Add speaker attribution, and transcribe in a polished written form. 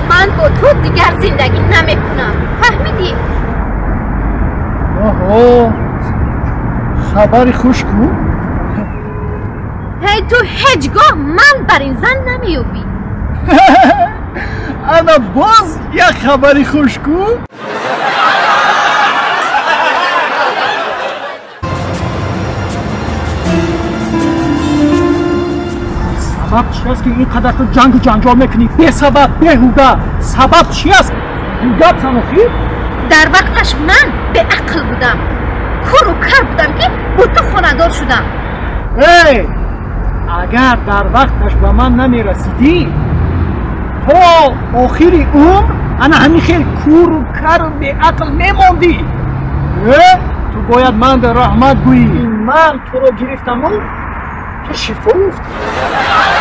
Speaker 1: من با تو دیگر زندگی نمیکنم، فهمیدی؟
Speaker 2: آها، خبری خوش کو؟
Speaker 1: هی تو هیچگاه من بر این زن نمیوبی.
Speaker 2: انا باز یک خبری خوش کو؟ سبب چی است که اینقدر تو جنگ و جنجال میکنی؟ به سبب بیهوده. سبب چی است؟ گپ سنوخی؟
Speaker 1: در وقتش من به عقل بودم، کور و کر بودم که با تو خاندار شدم.
Speaker 2: ای اگر در وقتش به من نمیرسیدی تو آخری عمر انا همین خیلی کور و کر و به عقل میماندی. تو باید من در رحمت گویی من تو رو گرفتم و تو شفا افتی.